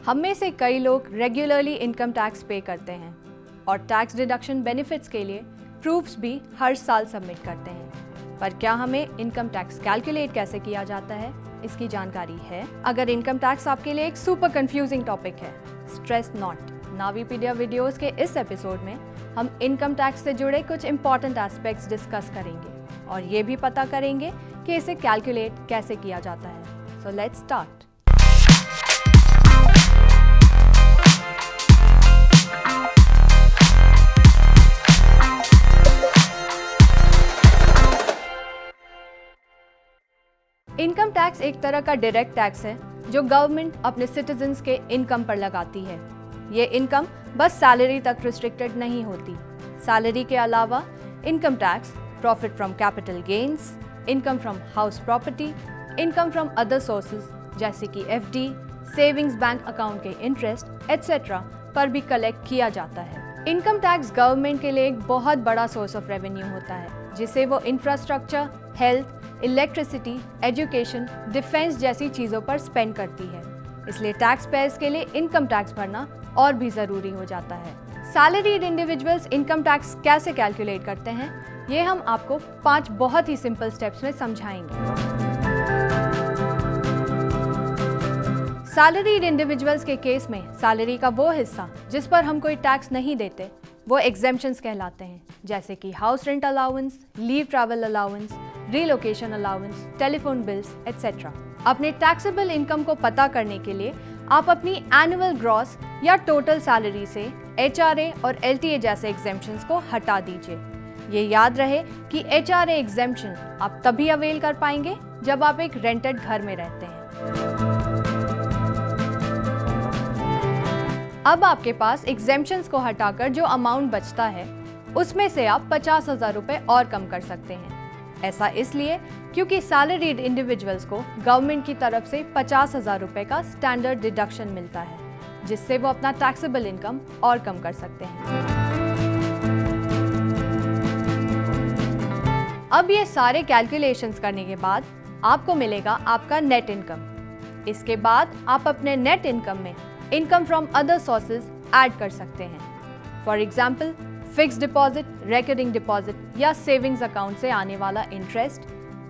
हम में से कई लोग रेगुलरली इनकम टैक्स पे करते हैं और टैक्स डिडक्शन बेनिफिट्स के लिए प्रूफ्स भी हर साल सबमिट करते हैं। पर क्या हमें इनकम टैक्स कैलकुलेट कैसे किया जाता है, इसकी जानकारी है? अगर इनकम टैक्स आपके लिए एक सुपर कंफ्यूजिंग टॉपिक है, स्ट्रेस नॉट। नावीपीडिया वीडियोस के इस एपिसोड में हम इनकम टैक्स से जुड़े कुछ इंपॉर्टेंट एस्पेक्ट्स डिस्कस करेंगे और ये भी पता करेंगे कि इसे कैलकुलेट कैसे किया जाता है। So let's start. Income tax एक तरह का डायरेक्ट टैक्स है जो गवर्नमेंट अपने सिटीजन्स के इनकम पर लगाती है। ये इनकम बस सैलरी तक रिस्ट्रिक्टेड नहीं होती। सैलरी के अलावा income tax profit from capital gains, income from house property, income from other sources जैसे कि एफडी, सेविंग्स बैंक अकाउंट के इंटरेस्ट एटसेट्रा पर भी कलेक्ट किया जाता है। इनकम टैक्स गवर्नमेंट के लिए एक बहुत बड़ा सोर्स ऑफ रेवेन्यू होता है जिसे वो infrastructure, health, electricity, education, defence जैसी चीज़ों पर स्पेंड करती है। इसलिए टैक्स पेयर्स के लिए इनकम टैक्स भरना और भी ज़रूरी हो जाता है। सैलरीड इंडिविजुअल्स इनकम टैक्स कैसे कैलकुलेट करते हैं, ये हम आपको 5 बहुत ही सिंपल स्टेप्स में समझाएंगे। सैलरीड इंडिविजुअल्स के केस में सैलरी का वो हिस्सा जिस पर हम कोई टैक्स नहीं देते वो एग्जेम्पशंस कहलाते हैं, जैसे कि house rent allowance, leave travel allowance, relocation allowance, telephone bills etcetera. अपने टैक्सेबल इनकम को पता करने के लिए आप अपनी एनुअल ग्रॉस या टोटल सैलरी से HRA और LTA जैसे एग्जेम्पशंस को हटा दीजिए। ये याद रहे कि HRA एग्जेम्पशन आप तभी अवेल कर पाएंगे जब आप एक रेंटेड घर में रहते हैं। अब आपके पास एग्जेम्पशंस को हटाकर जो अमाउंट बचता है उसमें से आप 50,000 रुपए और कम कर सकते हैं। ऐसा इसलिए क्योंकि सैलरीड इंडिविजुअल्स को गवर्नमेंट की तरफ से 50,000 रुपए का स्टैंडर्ड डिडक्शन मिलता है, जिससे वो अपना टैक्सेबल इनकम और कम कर सकते हैं। अब ये सारे कैलकुलेशंस करने के बाद आपको मिलेगा आपका नेट इनकम। इसके बाद आप अपने नेट इनकम में income from other sources add कर सकते हैं। For example fix deposit, recurring deposit या सेविंग्स अकाउंट से आने वाला इंटरेस्ट,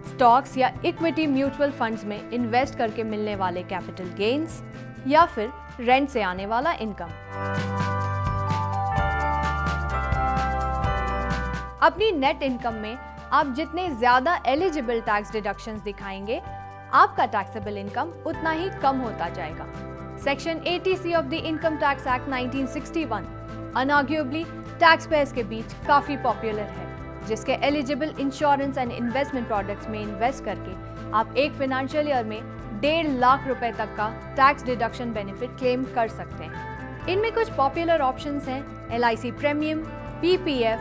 स्टॉक्स या इक्विटी म्यूचुअल फंड्स में इन्वेस्ट करके मिलने वाले कैपिटल गेन्स या फिर रेंट से आने वाला इनकम। अपनी नेट इनकम में आप जितने ज्यादा एलिजिबल टैक्स डिडक्शंस दिखाएंगे, आपका टैक्सेबल इनकम उतना ही कम होता जाएगा। Section 80C of the income tax act 1961 unarguably tax payers के बीच काफी पॉपुलर है, जिसके eligible insurance and investment products में इन्वेस्ट करके आप एक फाइनेंशियल ईयर में 1.5 लाख रुपए तक का टैक्स डिडक्शन बेनिफिट क्लेम कर सकते हैं। इनमें कुछ पॉपुलर ऑप्शंस हैं LIC premium, PPF,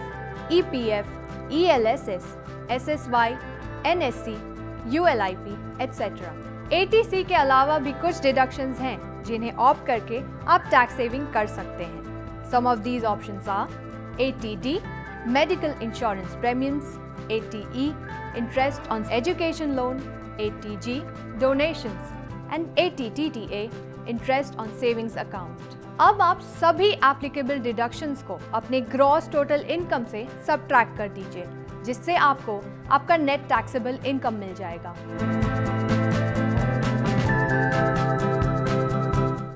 EPF, ELSS, SSY, NSC, ULIP etcetera. 80C के अलावा भी कुछ डिडक्शंस हैं जिन्हें ऑप्ट करके आप टैक्स सेविंग कर सकते हैं। Some of these options are ATD, medical insurance premiums, ATE, interest on education loan, ATG, donations, and ATTTA, interest on savings account. अब आप सभी applicable deductions को अपने gross total income से subtract कर दीजिए, जिससे आपको आपका net taxable income मिल जाएगा।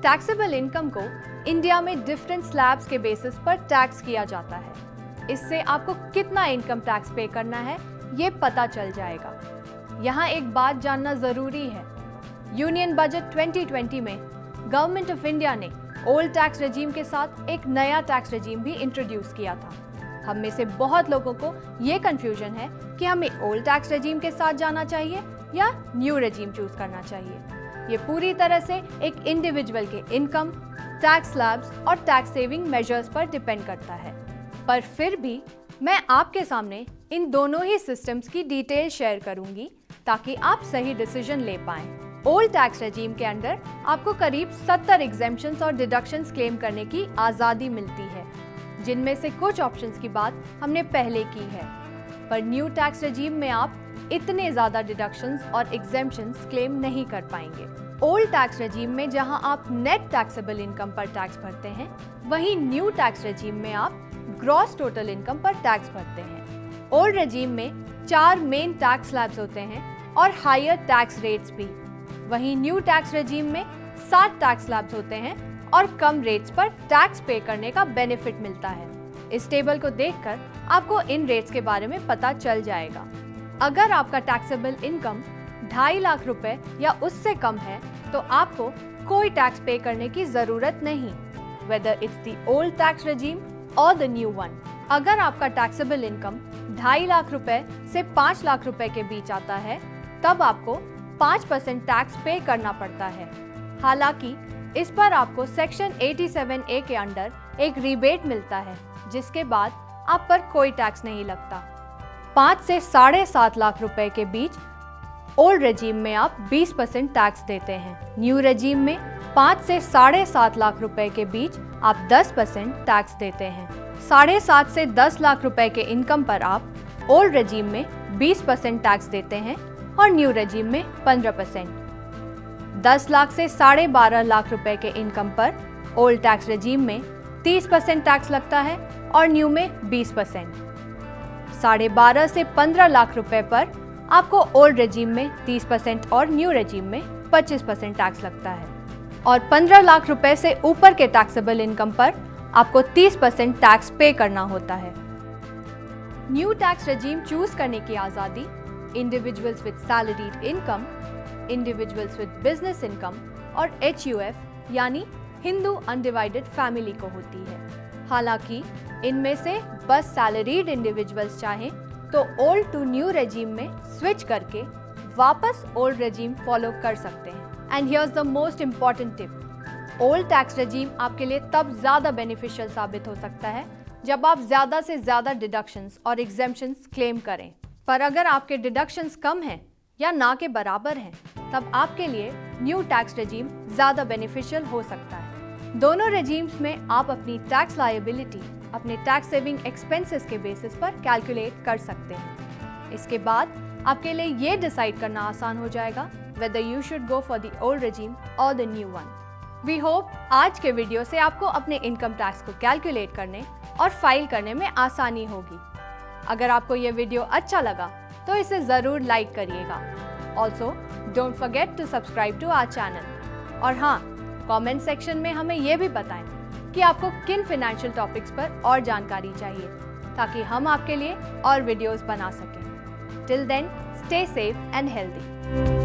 टैक्सेबल इनकम को इंडिया में डिफरेंट स्लैब्स के बेसिस पर टैक्स किया जाता है। इससे आपको कितना इनकम टैक्स पे करना है ये पता चल जाएगा। यहाँ एक बात जानना जरूरी है, यूनियन बजट 2020 में गवर्नमेंट ऑफ इंडिया ने ओल्ड टैक्स रेजीम के साथ एक नया टैक्स रेजीम भी इंट्रोड्यूस किया था। हम में से बहुत लोगों को ये कंफ्यूजन है कि हमें ओल्ड टैक्स रेजीम के साथ जाना चाहिए या न्यू रेजीम चूज करना चाहिए। ये पूरी तरह से एक इंडिविजुअल के इनकम, टैक्स स्लैब्स और टैक्स सेविंग मेजर्स पर डिपेंड करता है। पर फिर भी मैं आपके सामने इन दोनों ही सिस्टम्स की डिटेल शेयर करूंगी ताकि आप सही डिसीजन ले पाएं। ओल्ड टैक्स रेजीम के अंडर आपको करीब 70 एग्जेम्पशंस और डिडक्शंस क्लेम करने की आज़ादी मिलती है, जिनमें से कुछ ऑप्शंस की बात हमने पहले की है। पर न्यू टैक्स रेजीम में आप इतने ज़्यादा डिडक्शंस और एग्जेम्पशंस क्लेम नहीं कर पाएंगे। ओल्ड टैक्स रेजिम में जहां आप नेट टैक्सेबल इनकम पर टैक्स भरते हैं, वहीं न्यू टैक्स रेजिम में आप ग्रॉस टोटल इनकम पर टैक्स भरते हैं। ओल्ड रेजिम में 4 मेन टैक्स स्लैब्स होते हैं और हायर टैक्स रेट्स भी। वहीं न्यू टैक्स रेजिम में 7 टैक्स स्लैब्स होते हैं और कम रेट्स पर टैक्स पे करने का बेनिफिट मिलता है। इस टेबल को देखकर आपको इन रेट्स के बारे में पता चल जाएगा। अगर आपका टैक्सेबल इनकम 2.5 लाख रुपए या उससे कम है तो आपको कोई टैक्स पे करने की जरूरत नहीं, whether it's the old tax regime और द न्यू वन। अगर आपका टैक्सेबल इनकम 2.5 लाख रुपए से 5 लाख रुपए के बीच आता है, तब आपको 5% टैक्स पे करना पड़ता है। हालांकि इस पर आपको सेक्शन 87A के अंडर एक रिबेट मिलता है, जिसके बाद आप पर कोई टैक्स नहीं लगता। 5 से 7.5 लाख रुपए के बीच ओल्ड रेजिम में आप 20% टैक्स देते हैं। न्यू रेजिम में 5 से 7.5 लाख रुपए के बीच आप 10% टैक्स देते हैं। 7.5 से 10 लाख रुपए के इनकम पर आप ओल्ड रेजिम में 20% टैक्स देते हैं और न्यू रेजिम में 15%। 10 लाख से 12.5 लाख रुपए के इनकम पर ओल्ड टैक्स रेजिम में 30% टैक्स लगता है और न्यू में 20%। 12.5 से 15 लाख रुपए पर आपको ओल्ड रेजिम में 30% और न्यू रेजिम में 25% टैक्स लगता है और 15 लाख रुपए से ऊपर के टैक्सेबल इनकम पर आपको 30% टैक्स पे करना होता है। न्यू टैक्स रेजिम चूज करने की आज़ादी individuals with salaried income, individuals with business income और HUF यानी हिंदू अनडिवाइडेड फैमिली को होती है। हालांकि इनमें से बस सैलरीड इंडिविजुअल्स चाहें तो ओल्ड टू न्यू रेजिम में स्विच करके वापस ओल्ड रेजिम फॉलो कर सकते हैं। And here's the most important tip, old tax regime आपके लिए तब ज़्यादा बेनिफिशियल साबित हो सकता है जब आप ज़्यादा से ज़्यादा डिडक्शंस और एग्जेम्पशंस क्लेम करें। पर अगर आपके डिडक्शंस कम हैं या ना के बराबर हैं, तब आपके लिए न्यू टैक्स रेजिम ज़्यादा बेनिफिशियल हो सकता है। दोनों रेजिम्स में आप अपनी टैक्स लायबिलिटी अपने टैक्स सेविंग एक्सपेंसेस के बेसिस पर कैलकुलेट कर सकते हैं। इसके बाद आपके लिए ये डिसाइड करना आसान हो जाएगा whether you should go for the old regime or the new one. We hope आज के वीडियो से आपको अपने इनकम टैक्स को कैलकुलेट करने और फाइल करने में आसानी होगी। अगर आपको ये वीडियो अच्छा लगा तो इसे ज़रूर लाइक करिएगा। Also don't forget to subscribe to our channel. और हाँ, कमेंट सेक्शन में हमें ये भी बताएं कि आपको किन फाइनेंशियल टॉपिक्स पर और जानकारी चाहिए, ताकि हम आपके लिए और वीडियोस बना सकें। Till then, stay safe and healthy.